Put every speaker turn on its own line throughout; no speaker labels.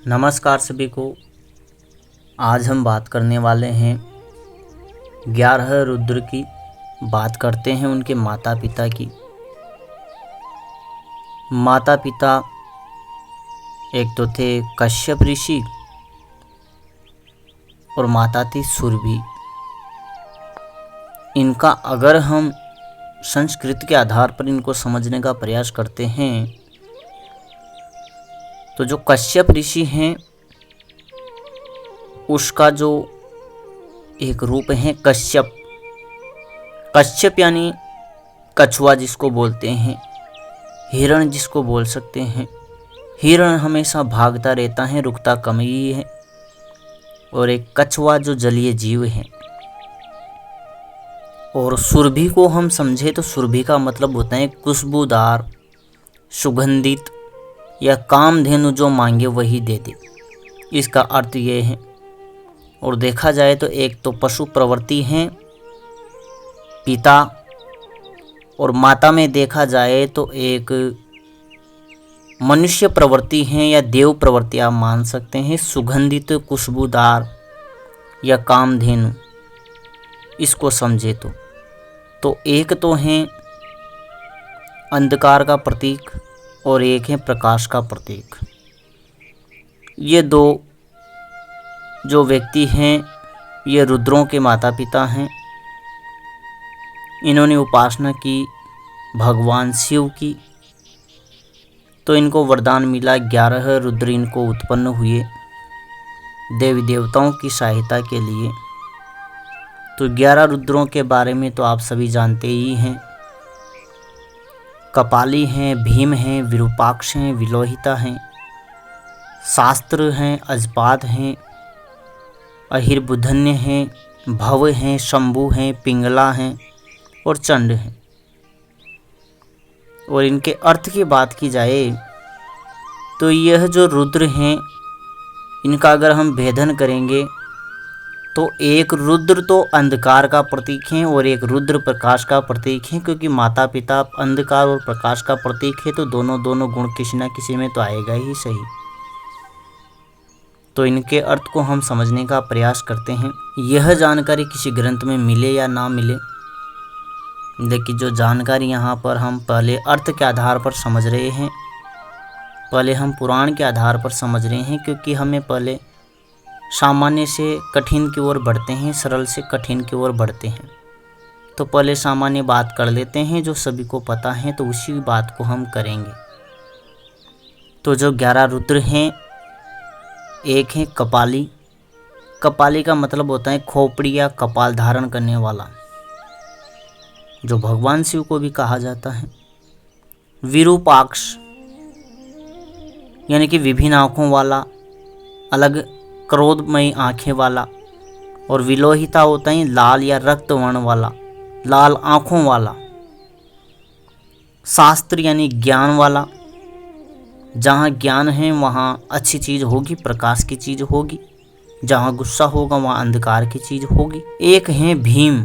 नमस्कार सभी को। आज हम बात करने वाले हैं 11 रुद्र की। बात करते हैं उनके माता पिता की। माता पिता एक तो थे कश्यप ऋषि और माता थी सुरभि। इनका अगर हम संस्कृत के आधार पर इनको समझने का प्रयास करते हैं तो जो कश्यप ऋषि हैं उसका जो एक रूप है कश्यप। कश्यप यानी कछुआ जिसको बोलते हैं, हिरण जिसको बोल सकते हैं। हिरण हमेशा भागता रहता है, रुकता कम ही है। और एक कछुआ जो जलीय जीव है। और सुरभि को हम समझे तो सुरभि का मतलब होता है खुशबूदार, सुगंधित या कामधेनु, जो मांगे वही दे दे, इसका अर्थ ये है। और देखा जाए तो एक तो पशु प्रवृत्ति है पिता, और माता में देखा जाए तो एक मनुष्य प्रवृत्ति है या देव प्रवृत्ति आप मान सकते हैं। सुगंधित, खुशबूदार या कामधेनु, इसको समझे तो एक तो है अंधकार का प्रतीक और एक है प्रकाश का प्रतीक। ये दो जो व्यक्ति हैं ये रुद्रों के माता पिता हैं। इन्होंने उपासना की भगवान शिव की, तो इनको वरदान मिला। 11 रुद्र इनको उत्पन्न हुए देवी देवताओं की सहायता के लिए। तो 11 रुद्रों के बारे में तो आप सभी जानते ही हैं। कपाली हैं, भीम हैं, विरूपाक्ष हैं, विलोहिता हैं, शास्त्र हैं, अजपाद हैं, अहिर्बुधन्य हैं, भव हैं, शंभु हैं, पिंगला हैं और चंड हैं। और इनके अर्थ की बात की जाए तो यह जो रुद्र हैं इनका अगर हम भेदन करेंगे तो एक रुद्र तो अंधकार का प्रतीक है और एक रुद्र प्रकाश का प्रतीक है। क्योंकि माता पिता अंधकार और प्रकाश का प्रतीक है तो दोनों गुण किसी न किसी में तो आएगा ही सही। तो इनके अर्थ को हम समझने का प्रयास करते हैं। यह जानकारी किसी ग्रंथ में मिले या ना मिले, लेकिन जो जानकारी यहाँ पर हम पहले अर्थ के आधार पर समझ रहे हैं, पहले हम पुराण के आधार पर समझ रहे हैं। क्योंकि हमें पहले सामान्य से कठिन की ओर बढ़ते हैं, सरल से कठिन की ओर बढ़ते हैं। तो पहले सामान्य बात कर लेते हैं जो सभी को पता है, तो उसी बात को हम करेंगे। तो जो 11 रुद्र हैं, एक है कपाली। कपाली का मतलब होता है खोपड़ी या कपाल धारण करने वाला, जो भगवान शिव को भी कहा जाता है। विरूपाक्ष यानी कि विभिन्न आँखों वाला, अलग क्रोधमयी आँखें वाला। और विलोहिता होता है लाल या रक्त वर्ण वाला, लाल आँखों वाला। शास्त्र यानी ज्ञान वाला, जहाँ ज्ञान है वहाँ अच्छी चीज़ होगी, प्रकाश की चीज़ होगी। जहाँ गुस्सा होगा वहाँ अंधकार की चीज़ होगी। एक है भीम।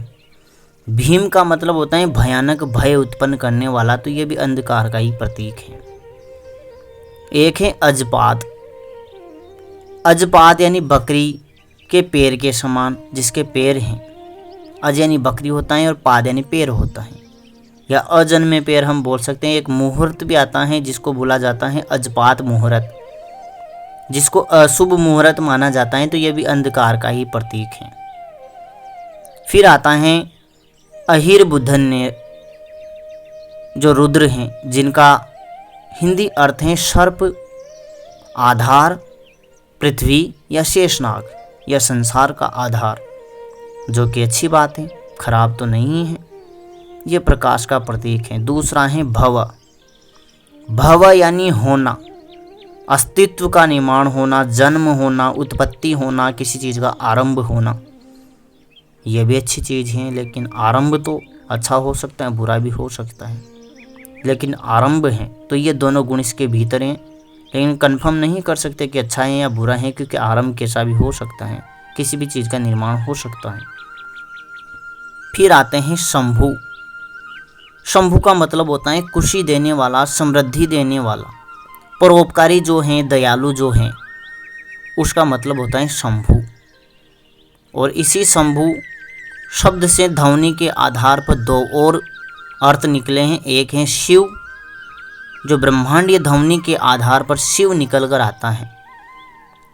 भीम का मतलब होता है भयानक, भय उत्पन्न करने वाला, तो ये भी अंधकार का ही प्रतीक है। एक है अजपाद। अजपाद यानी बकरी के पैर के समान, जिसके पैर हैं। अज यानी बकरी होता है और पाद यानी पैर होता है, या अजन्मे पैर हम बोल सकते हैं। एक मुहूर्त भी आता है जिसको बोला जाता है अजपाद मुहूर्त, जिसको अशुभ मुहूर्त माना जाता है, तो यह भी अंधकार का ही प्रतीक है। फिर आता है अहिर्बुधन्य, जो रुद्र हैं, जिनका हिंदी अर्थ है सर्प, आधार, पृथ्वी या शेषनाग या संसार का आधार, जो कि अच्छी बात है, खराब तो नहीं है। ये प्रकाश का प्रतीक है। दूसरा है भव। भव यानी होना, अस्तित्व का निर्माण होना, जन्म होना, उत्पत्ति होना, किसी चीज़ का आरंभ होना। यह भी अच्छी चीज़ है, लेकिन आरंभ तो अच्छा हो सकता है, बुरा भी हो सकता है, लेकिन आरंभ है तो ये दोनों गुण इसके भीतर हैं। लेकिन कंफर्म नहीं कर सकते कि अच्छा है या बुरा है, क्योंकि आरंभ कैसा भी हो सकता है, किसी भी चीज़ का निर्माण हो सकता है। फिर आते हैं शंभु। शंभु का मतलब होता है खुशी देने वाला, समृद्धि देने वाला, परोपकारी जो हैं, दयालु जो हैं, उसका मतलब होता है शंभु। और इसी शंभु शब्द से ध्वनि के आधार पर दो और अर्थ निकले हैं। एक है शिव, जो ब्रह्मांडीय ध्वनि के आधार पर शिव निकल कर आता है,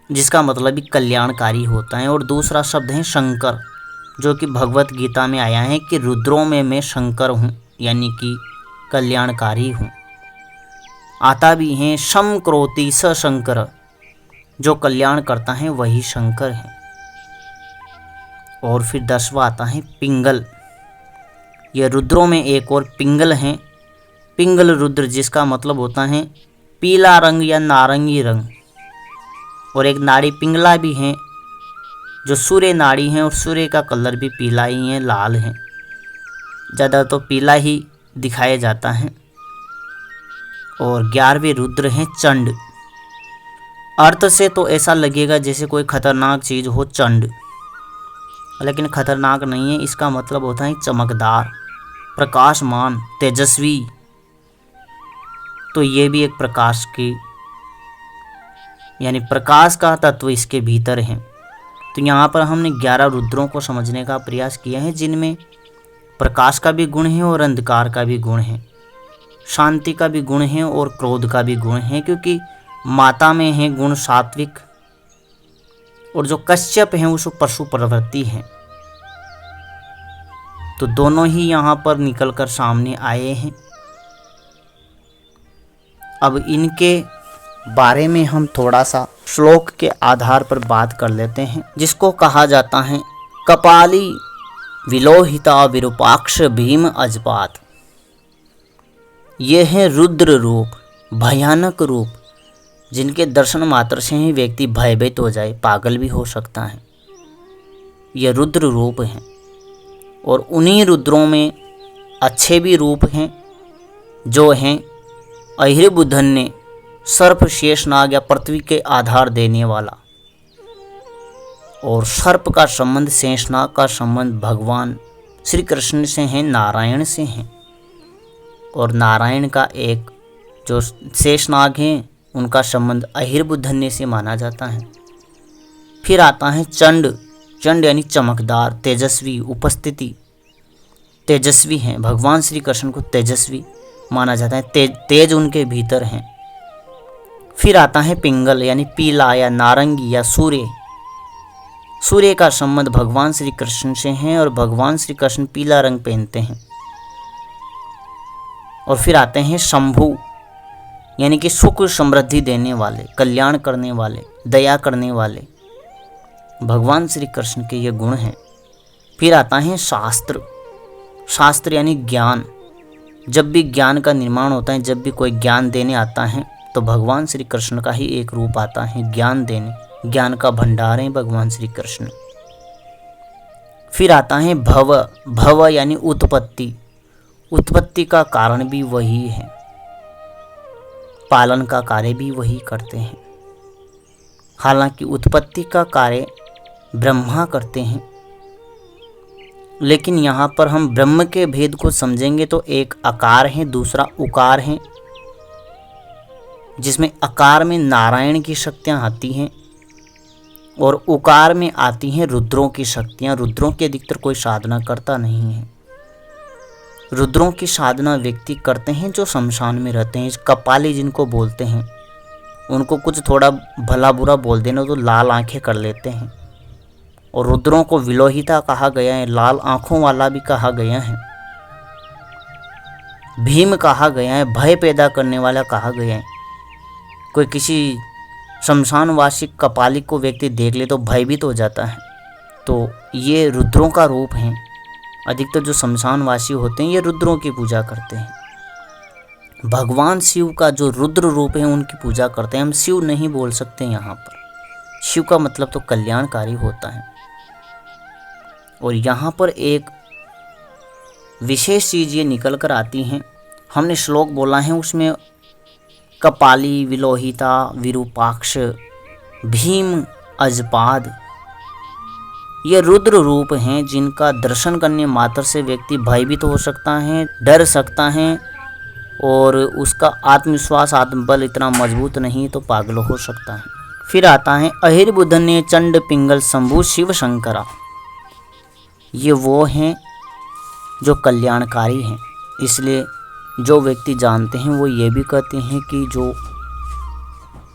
जिसका मतलब भी कल्याणकारी होता है। और दूसरा शब्द है शंकर, जो कि भगवत गीता में आया है कि रुद्रों में मैं शंकर हूँ, यानी कि कल्याणकारी हूँ। आता भी है शम क्रोति स शंकर, जो कल्याण करता है वही शंकर है। और फिर 10वां आता है पिंगल। यह रुद्रों में एक और पिंगल है, पिंगल रुद्र, जिसका मतलब होता है पीला रंग या नारंगी रंग। और एक नाड़ी पिंगला भी है, जो सूर्य नाड़ी है, और सूर्य का कलर भी पीला ही है, लाल है, ज़्यादा तो पीला ही दिखाया जाता है। और 11वें रुद्र हैं चंड। अर्थ से तो ऐसा लगेगा जैसे कोई खतरनाक चीज़ हो चंड, लेकिन खतरनाक नहीं है। इसका मतलब होता है चमकदार, प्रकाशमान, तेजस्वी। तो ये भी एक प्रकाश की, यानी प्रकाश का तत्व इसके भीतर है। तो यहाँ पर हमने 11 रुद्रों को समझने का प्रयास किया है, जिनमें प्रकाश का भी गुण है और अंधकार का भी गुण है, शांति का भी गुण है और क्रोध का भी गुण है। क्योंकि माता में है गुण सात्विक, और जो कश्यप है वो पशु प्रवृत्ति है। तो दोनों ही यहाँ पर निकल कर सामने आए हैं। अब इनके बारे में हम थोड़ा सा श्लोक के आधार पर बात कर लेते हैं, जिसको कहा जाता है कपाली विलोहिता विरूपाक्ष भीम अजपात। ये है रुद्र रूप, भयानक रूप, जिनके दर्शन मात्र से ही व्यक्ति भयभीत हो जाए, पागल भी हो सकता है। ये रुद्र रूप हैं। और उन्हीं रुद्रों में अच्छे भी रूप हैं, जो हैं अहिर्बुधन्य, सर्प, शेषनाग या पृथ्वी के आधार देने वाला। और सर्प का संबंध, शेषनाग का संबंध भगवान श्री कृष्ण से हैं, नारायण से हैं। और नारायण का एक जो शेषनाग हैं, उनका संबंध अहिर्बुधन्य से माना जाता है। फिर आता है चंड। चंड यानी चमकदार, तेजस्वी, उपस्थिति, तेजस्वी हैं। भगवान श्री कृष्ण को तेजस्वी माना जाता है, तेज उनके भीतर हैं। फिर आता है पिंगल, यानी पीला या नारंगी या सूर्य। सूर्य का संबंध भगवान श्री कृष्ण से है, और भगवान श्री कृष्ण पीला रंग पहनते हैं। और फिर आते हैं शंभु, यानी कि सुख समृद्धि देने वाले, कल्याण करने वाले, दया करने वाले, भगवान श्री कृष्ण के ये गुण हैं। फिर आता है शास्त्र। शास्त्र यानी ज्ञान। जब भी ज्ञान का निर्माण होता है, जब भी कोई ज्ञान देने आता है, तो भगवान श्री कृष्ण का ही एक रूप आता है ज्ञान देने। ज्ञान का भंडार है भगवान श्री कृष्ण। फिर आता है भव। भव यानी उत्पत्ति। उत्पत्ति का कारण भी वही है, पालन का कार्य भी वही करते हैं। हालांकि उत्पत्ति का कार्य ब्रह्मा करते हैं, लेकिन यहाँ पर हम ब्रह्म के भेद को समझेंगे तो एक आकार है, दूसरा उकार है, जिसमें आकार में नारायण की शक्तियाँ आती हैं और उकार में आती हैं रुद्रों की शक्तियाँ। रुद्रों की अधिकतर कोई साधना करता नहीं है। रुद्रों की साधना व्यक्ति करते हैं जो शमशान में रहते हैं, कपाली जिनको बोलते हैं। उनको कुछ थोड़ा भला बुरा बोल देना तो लाल आंखें कर लेते हैं। और रुद्रों को विलोहिता कहा गया है, लाल आंखों वाला भी कहा गया है, भीम कहा गया है, भय पैदा करने वाला कहा गया है। कोई किसी शमशानवासी कपाली को व्यक्ति देख ले तो भयभीत हो जाता है। तो ये रुद्रों का रूप है। अधिकतर जो शमशानवासी होते हैं ये रुद्रों की पूजा करते हैं। भगवान शिव का जो रुद्र रूप है उनकी पूजा करते हैं। हम शिव नहीं बोल सकते यहाँ पर। शिव का मतलब तो कल्याणकारी होता है। और यहाँ पर एक विशेष चीज़ ये निकल कर आती हैं। हमने श्लोक बोला है उसमें कपाली, विलोहिता, विरूपाक्ष, भीम, अजपाद, ये रुद्र रूप हैं जिनका दर्शन करने मात्र से व्यक्ति भयभीत हो सकता है, डर सकता है, और उसका आत्मविश्वास, आत्मबल इतना मजबूत नहीं तो पागल हो सकता है। फिर आता है अहिर्बुधन्य चंड पिंगल शंभु शिव शंकरा। ये वो हैं जो कल्याणकारी हैं। इसलिए जो व्यक्ति जानते हैं वो ये भी कहते हैं कि जो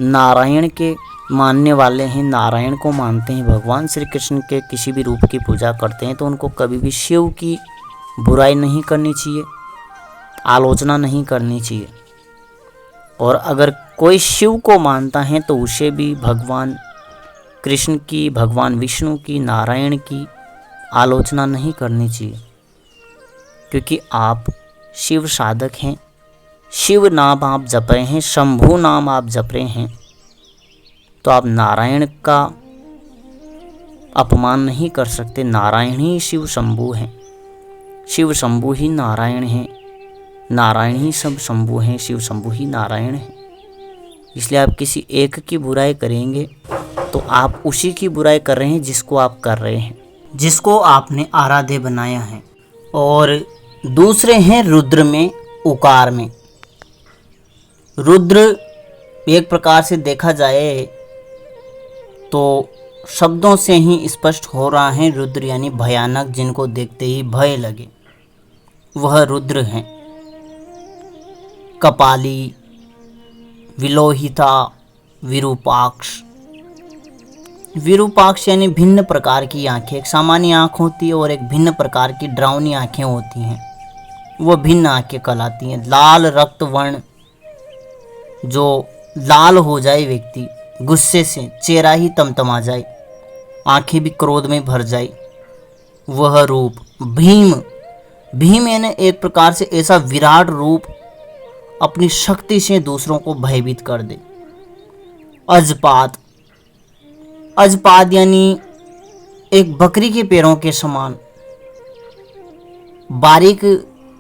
नारायण के मानने वाले हैं, नारायण को मानते हैं, भगवान श्री कृष्ण के किसी भी रूप की पूजा करते हैं, तो उनको कभी भी शिव की बुराई नहीं करनी चाहिए, आलोचना नहीं करनी चाहिए। और अगर कोई शिव को मानता है तो उसे भी भगवान कृष्ण की, भगवान विष्णु की, नारायण की आलोचना नहीं करनी चाहिए, क्योंकि आप शिव साधक हैं, शिव नाम आप जप रहे हैं, शंभु नाम आप जप रहे हैं, तो आप नारायण का अपमान नहीं कर सकते। नारायण ही शिव शंभु हैं, शिव शंभु ही नारायण हैं, नारायण ही सब शंभु हैं, शिव शंभु ही नारायण हैं। इसलिए आप किसी एक की बुराई करेंगे तो आप उसी की बुराई कर रहे हैं जिसको आप कर रहे हैं, जिसको आपने आराध्य बनाया है। और दूसरे हैं रुद्र में, उकार में। रुद्र एक प्रकार से देखा जाए तो शब्दों से ही स्पष्ट हो रहा है, रुद्र यानी भयानक, जिनको देखते ही भय लगे, वह रुद्र हैं। कपाली, विलोहिता, विरूपाक्ष। विरूपाक्ष यानी भिन्न प्रकार की आंखें। एक सामान्य आंख होती है और एक भिन्न प्रकार की डरावनी आंखें होती हैं, वो भिन्न आंखें कहलाती हैं। लाल रक्त वर्ण, जो लाल हो जाए व्यक्ति गुस्से से, चेहरा ही तमतमा जाए, आंखें भी क्रोध में भर जाए, वह रूप। भीम, भीम यानी एक प्रकार से ऐसा विराट रूप, अपनी शक्ति से दूसरों को भयभीत कर दे। अजपाद, अजपाद यानी एक बकरी के पैरों के समान, बारीक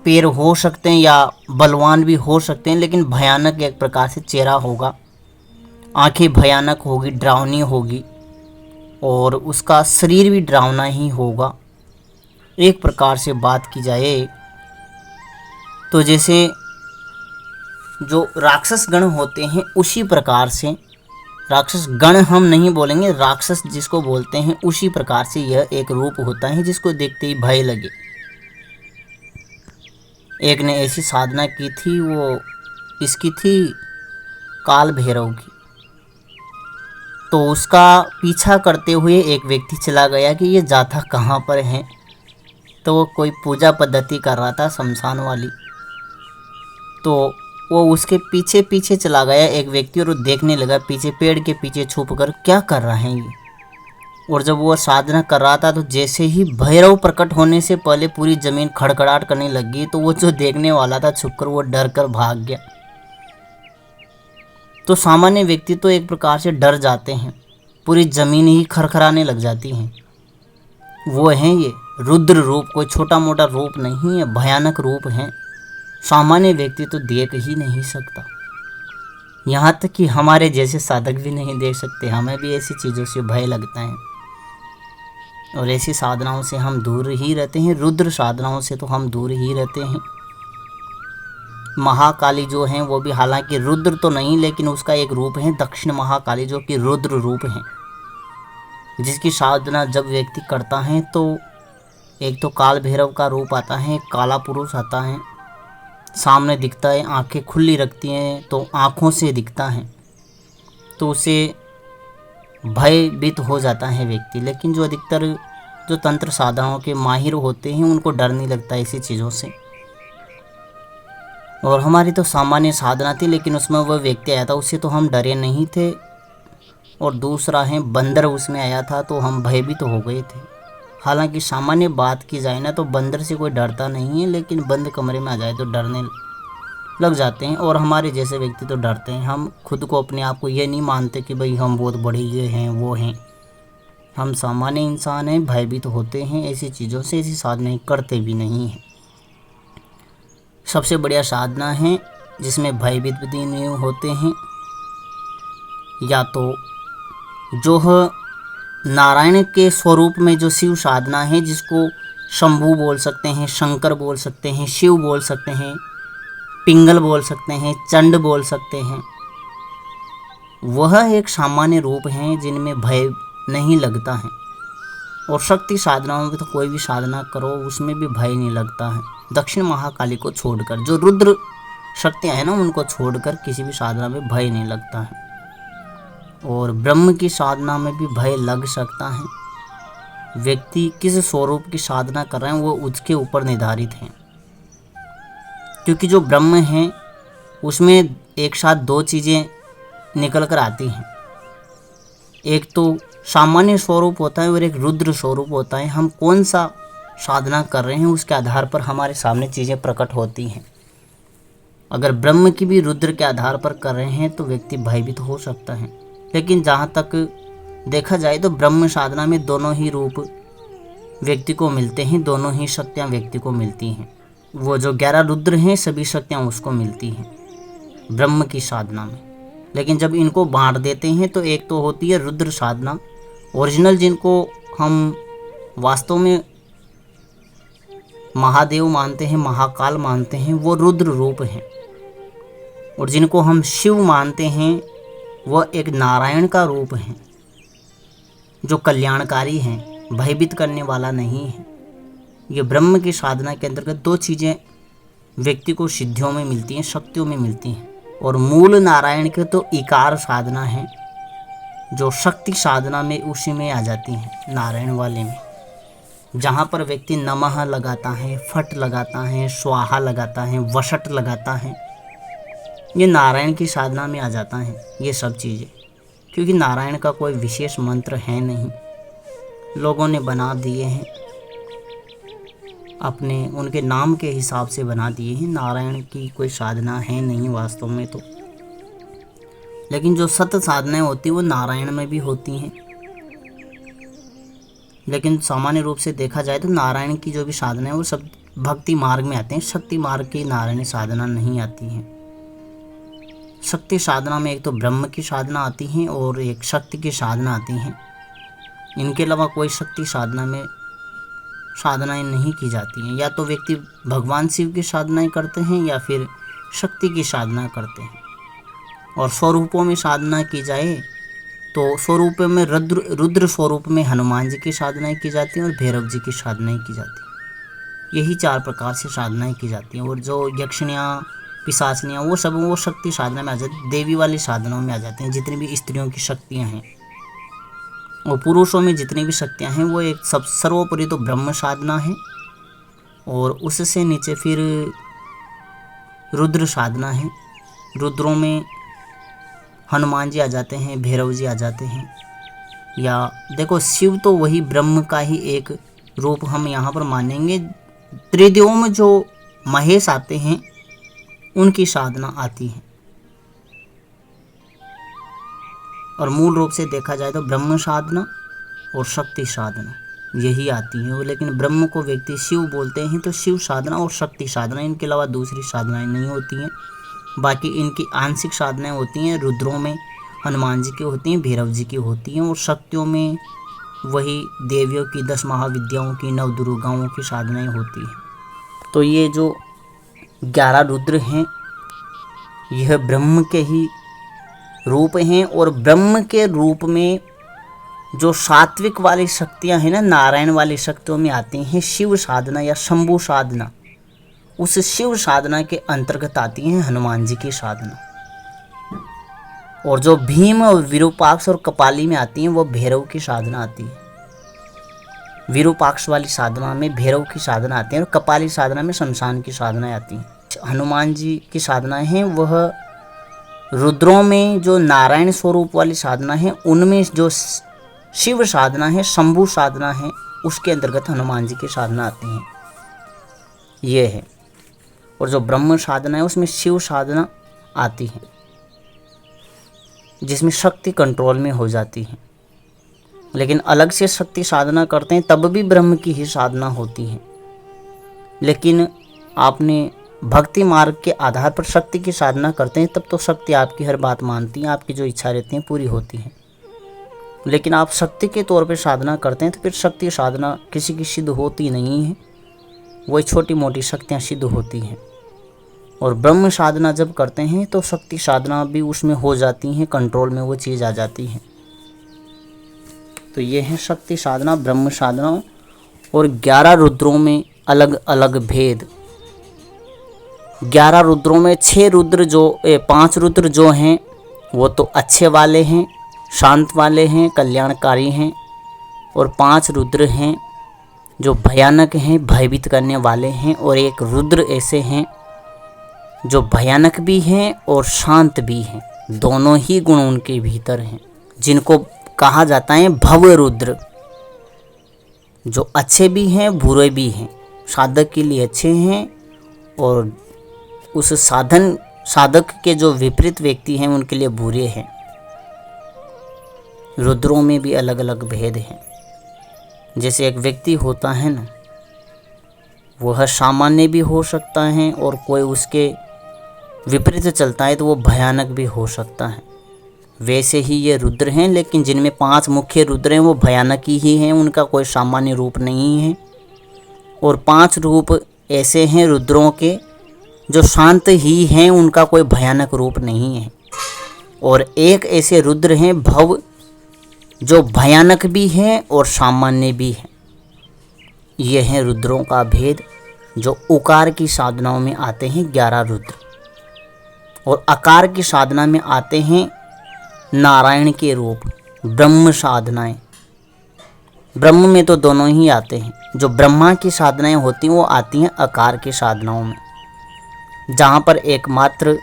पैर हो सकते हैं या बलवान भी हो सकते हैं, लेकिन भयानक एक प्रकार से चेहरा होगा, आंखें भयानक होगी, डरावनी होगी, और उसका शरीर भी डरावना ही होगा। एक प्रकार से बात की जाए तो जैसे जो राक्षस गण होते हैं उसी प्रकार से, राक्षस गण हम नहीं बोलेंगे, राक्षस जिसको बोलते हैं, उसी प्रकार से यह एक रूप होता है जिसको देखते ही भय लगे। एक ने ऐसी साधना की थी, वो इसकी थी काल भैरव की, तो उसका पीछा करते हुए एक व्यक्ति चला गया कि ये जाता कहाँ पर है। तो वो कोई पूजा पद्धति कर रहा था शमशान वाली, तो वो उसके पीछे पीछे चला गया एक व्यक्ति, और वो देखने लगा पीछे, पेड़ के पीछे छुप कर क्या कर रहा है ये। और जब वो साधना कर रहा था तो जैसे ही भैरव प्रकट होने से पहले पूरी ज़मीन खड़खड़ाहट करने लगी, तो वो जो देखने वाला था छुपकर वो डर कर भाग गया। तो सामान्य व्यक्ति तो एक प्रकार से डर जाते हैं, पूरी ज़मीन ही खरखराने लग जाती है। वो हैं ये रुद्र रूप, कोई छोटा मोटा रूप नहीं है, भयानक रूप है, सामान्य व्यक्ति तो देख ही नहीं सकता। यहाँ तक कि हमारे जैसे साधक भी नहीं देख सकते, हमें भी ऐसी चीज़ों से भय लगता है और ऐसी साधनाओं से हम दूर ही रहते हैं। रुद्र साधनाओं से तो हम दूर ही रहते हैं। महाकाली जो हैं वो भी हालांकि रुद्र तो नहीं, लेकिन उसका एक रूप है दक्षिण महाकाली, जो कि रुद्र रूप है, जिसकी साधना जब व्यक्ति करता है तो एक तो काल भैरव का रूप आता है, एक काला पुरुष आता है, सामने दिखता है, आंखें खुली रखती हैं तो आँखों से दिखता है, तो उसे भयभीत हो जाता है व्यक्ति। लेकिन जो अधिकतर जो तंत्र साधनाओं के माहिर होते हैं उनको डर नहीं लगता ऐसी चीज़ों से। और हमारी तो सामान्य साधना थी, लेकिन उसमें वह व्यक्ति आया था, उससे तो हम डरे नहीं थे। और दूसरा है बंदर उसमें आया था तो हम भयभीत तो हो गए थे। हालांकि सामान्य बात की जाए ना तो बंदर से कोई डरता नहीं है, लेकिन बंद कमरे में आ जाए तो डरने लग जाते हैं। और हमारे जैसे व्यक्ति तो डरते हैं, हम खुद को अपने आप को ये नहीं मानते कि भाई हम बहुत बड़े ये हैं वो हैं, हम सामान्य इंसान हैं, भयभीत होते हैं ऐसी चीज़ों से, ऐसी साधनाएं करते भी नहीं हैं। सबसे बढ़िया साधना है जिसमें भयभीत भी नहीं होते हैं, या तो जो है नारायण के स्वरूप में जो शिव साधना है, जिसको शंभु बोल सकते हैं, शंकर बोल सकते हैं, शिव बोल सकते हैं, पिंगल बोल सकते हैं, चंड बोल सकते हैं, वह एक सामान्य रूप हैं जिनमें भय नहीं लगता है। और शक्ति साधनाओं में तो कोई भी साधना करो उसमें भी भय नहीं लगता है। दक्षिण महाकाली को छोड़कर, जो रुद्र शक्तियाँ हैं ना, उनको छोड़कर किसी भी साधना में भय नहीं लगता है। और ब्रह्म की साधना में भी भय लग सकता है। व्यक्ति किस स्वरूप की साधना कर रहे हैं वो उसके ऊपर निर्धारित है, क्योंकि जो ब्रह्म है उसमें एक साथ दो चीज़ें निकल कर आती हैं। एक तो सामान्य स्वरूप होता है और एक रुद्र स्वरूप होता है। हम कौन सा साधना कर रहे हैं उसके आधार पर हमारे सामने चीज़ें प्रकट होती हैं। अगर ब्रह्म की भी रुद्र के आधार पर कर रहे हैं तो व्यक्ति भयभीत हो सकता है। लेकिन जहाँ तक देखा जाए तो ब्रह्म साधना में दोनों ही रूप व्यक्ति को मिलते हैं, दोनों ही शक्तियाँ व्यक्ति को मिलती हैं। वो जो 11 रुद्र हैं सभी शक्तियाँ उसको मिलती हैं ब्रह्म की साधना में। लेकिन जब इनको बांट देते हैं तो एक तो होती है रुद्र साधना, ओरिजिनल जिनको हम वास्तव में महादेव मानते हैं, महाकाल मानते हैं, वो रुद्र रूप हैं। और जिनको हम शिव मानते हैं वह एक नारायण का रूप है, जो कल्याणकारी हैं, भयभीत करने वाला नहीं है। ये ब्रह्म की साधना के अंतर्गत दो चीज़ें व्यक्ति को सिद्धियों में मिलती हैं, शक्तियों में मिलती हैं। और मूल नारायण के तो इकार साधना है, जो शक्ति साधना में उसी में आ जाती हैं, नारायण वाले में, जहाँ पर व्यक्ति नमः लगाता है, फट लगाता है, स्वाहा लगाता है, वशट लगाता है। ये नारायण की साधना में आ जाता है ये सब चीज़ें, क्योंकि नारायण का कोई विशेष मंत्र है नहीं, लोगों ने बना दिए हैं अपने उनके नाम के हिसाब से बना दिए हैं। नारायण की कोई साधना है नहीं वास्तव में तो। लेकिन जो सत्य साधनाएं होती हैं वो नारायण में भी होती हैं। लेकिन सामान्य रूप से देखा जाए तो नारायण की जो भी साधना है वो सब भक्ति मार्ग में आते हैं, शक्ति मार्ग की नारायणी साधना नहीं आती है। शक्ति साधना में एक तो ब्रह्म की साधना आती है और एक शक्ति की साधना आती है। इनके अलावा कोई शक्ति साधना में साधनाएं नहीं की जाती हैं। या तो व्यक्ति भगवान शिव की साधनाएं करते हैं या फिर शक्ति की साधना करते हैं। और स्वरूपों में साधना की जाए तो स्वरूप में रुद्र स्वरूप में हनुमान जी की साधनाएं की जाती हैं और भैरव जी की साधनाएं की जाती हैं। यही 4 प्रकार से साधनाएं की जाती हैं। और जो यक्षिणियाँ, पिशाचनियाँ, वो सब वो शक्ति साधना में आ जाती, देवी वाली साधनाओं में आ जाते हैं। जितनी भी स्त्रियों की शक्तियाँ हैं और पुरुषों में जितनी भी शक्तियाँ हैं वो एक सब सर्वोपरि तो ब्रह्म साधना है, और उससे नीचे फिर रुद्र साधना है। रुद्रों में हनुमान जी आ जाते हैं, भैरव जी आ जाते हैं। या देखो शिव तो वही ब्रह्म का ही एक रूप हम यहाँ पर मानेंगे। त्रिदेवों में जो महेश आते हैं उनकी साधना आती है। और मूल रूप से देखा जाए तो ब्रह्म साधना और शक्ति साधना यही आती है। लेकिन ब्रह्म को व्यक्ति शिव बोलते हैं तो शिव साधना और शक्ति साधना, इनके अलावा दूसरी साधनाएं नहीं होती हैं। बाकी इनकी आंशिक साधनाएं होती हैं। रुद्रों में हनुमान जी की होती हैं, भैरव जी की होती हैं। और शक्तियों में वही देवियों की 10 महाविद्याओं की, 9 दुर्गाओं की साधनाएं होती हैं। तो ये जो 11 रुद्र हैं यह ब्रह्म के ही रूप हैं। और ब्रह्म के रूप में जो सात्विक वाली शक्तियां हैं ना, नारायण वाली शक्तियों में आती हैं शिव साधना या शंभु साधना। उस शिव साधना के अंतर्गत आती हैं हनुमान जी की साधना। और जो भीम और विरूपाक्ष और कपाली में आती हैं वो भैरव की साधना आती है। विरूपाक्ष वाली साधना में भैरव की साधना आती है और कपाली साधना में शमशान की साधनाएं आती हैं। हनुमान जी की साधनाएं हैं वह रुद्रों में जो नारायण स्वरूप वाली साधना है, उनमें जो शिव साधना है, शंभु साधना है, उसके अंतर्गत हनुमान जी की साधना आती है, ये है। और जो ब्रह्म साधना है उसमें शिव साधना आती है, जिसमें शक्ति कंट्रोल में हो जाती है। लेकिन अलग से शक्ति साधना करते हैं तब भी ब्रह्म की ही साधना होती है। लेकिन आपने भक्ति मार्ग के आधार पर शक्ति की साधना करते हैं तब तो शक्ति आपकी हर बात मानती है, आपकी जो इच्छा रहती है पूरी होती है। लेकिन आप शक्ति के तौर पे साधना करते हैं तो फिर शक्ति साधना किसी की सिद्ध होती नहीं है, वही छोटी मोटी शक्तियाँ सिद्ध होती हैं। और ब्रह्म साधना जब करते हैं तो शक्ति साधना भी उसमें हो जाती हैं, कंट्रोल में वो चीज़ आ जाती है। तो ये है शक्ति साधना, ब्रह्म साधना। और 11 रुद्रों में अलग अलग भेद। 11 रुद्रों में 5 रुद्र जो हैं वो तो अच्छे वाले हैं, शांत वाले हैं, कल्याणकारी हैं। और 5 रुद्र हैं जो भयानक हैं, भयभीत करने वाले हैं। और एक रुद्र ऐसे हैं जो भयानक भी हैं और शांत भी हैं, दोनों ही गुण उनके भीतर हैं, जिनको कहा जाता है भव रुद्र, जो अच्छे भी हैं बुरे भी हैं। साधक के लिए अच्छे हैं और उस साधक के जो विपरीत व्यक्ति हैं उनके लिए बुरे हैं। रुद्रों में भी अलग अलग भेद हैं। जैसे एक व्यक्ति होता है ना, वह सामान्य भी हो सकता है और कोई उसके विपरीत चलता है तो वो भयानक भी हो सकता है। वैसे ही ये रुद्र हैं, लेकिन जिनमें 5 मुख्य रुद्र हैं वो भयानक ही हैं, उनका कोई सामान्य रूप नहीं है। और 5 रूप ऐसे हैं रुद्रों के जो शांत ही हैं, उनका कोई भयानक रूप नहीं है। और एक ऐसे रुद्र हैं भव, जो भयानक भी हैं और सामान्य भी हैं। ये हैं रुद्रों का भेद, जो उकार की साधनाओं में आते हैं 11 रुद्र। और आकार की साधना में आते हैं नारायण के रूप, ब्रह्म साधनाएं। ब्रह्म में तो दोनों ही आते हैं। जो ब्रह्मा की साधनाएं होती हैं वो आती हैं आकार की साधनाओं में, जहाँ पर एकमात्र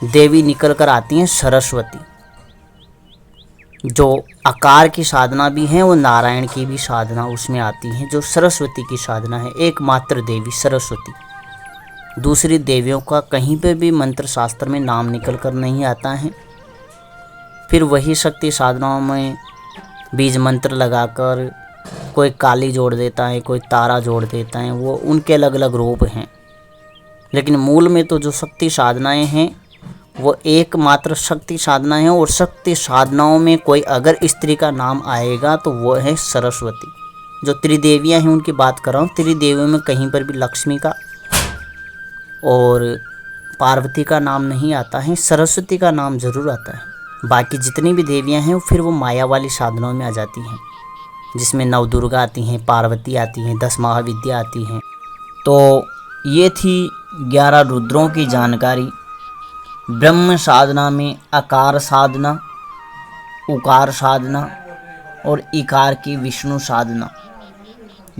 देवी निकल कर आती हैं सरस्वती। जो आकार की साधना भी है वो नारायण की भी साधना उसमें आती है, जो सरस्वती की साधना है, एकमात्र देवी सरस्वती। दूसरी देवियों का कहीं पर भी मंत्र शास्त्र में नाम निकल कर नहीं आता है। फिर वही शक्ति साधनाओं में बीज मंत्र लगाकर कोई काली जोड़ देता है, कोई तारा जोड़ देता है, वो उनके अलग अलग रूप हैं। लेकिन मूल में तो जो शक्ति साधनाएं हैं वो एकमात्र शक्ति साधना है। और शक्ति साधनाओं में कोई अगर स्त्री का नाम आएगा तो वो है सरस्वती। जो त्रिदेवियां हैं उनकी बात कर रहा हूँ। त्रिदेवियों में कहीं पर भी लक्ष्मी का और पार्वती का नाम नहीं आता है, सरस्वती का नाम जरूर आता है। बाकी जितनी भी देवियां हैं फिर वो माया वाली साधनाओं में आ जाती हैं, जिसमें नवदुर्गा आती हैं, पार्वती आती हैं, 10 महाविद्या आती हैं। तो ये थी 11 रुद्रों की जानकारी। ब्रह्म साधना में आकार साधना, उकार साधना और इकार की विष्णु साधना।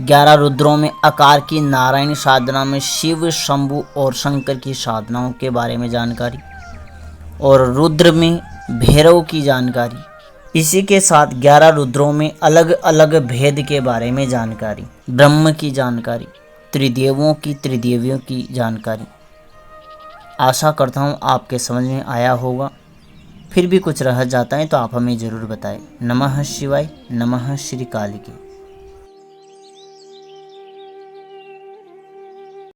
11 रुद्रों में आकार की नारायण साधना में शिव, शंभु और शंकर की साधनाओं के बारे में जानकारी, और रुद्र में भैरव की जानकारी। इसी के साथ 11 रुद्रों में अलग अलग भेद के बारे में जानकारी, ब्रह्म की जानकारी, त्रिदेवियों की जानकारी। आशा करता हूँ आपके समझ में आया होगा। फिर भी कुछ रह जाता है तो आप हमें ज़रूर बताएं। नमः शिवाय, नमः श्री काली की।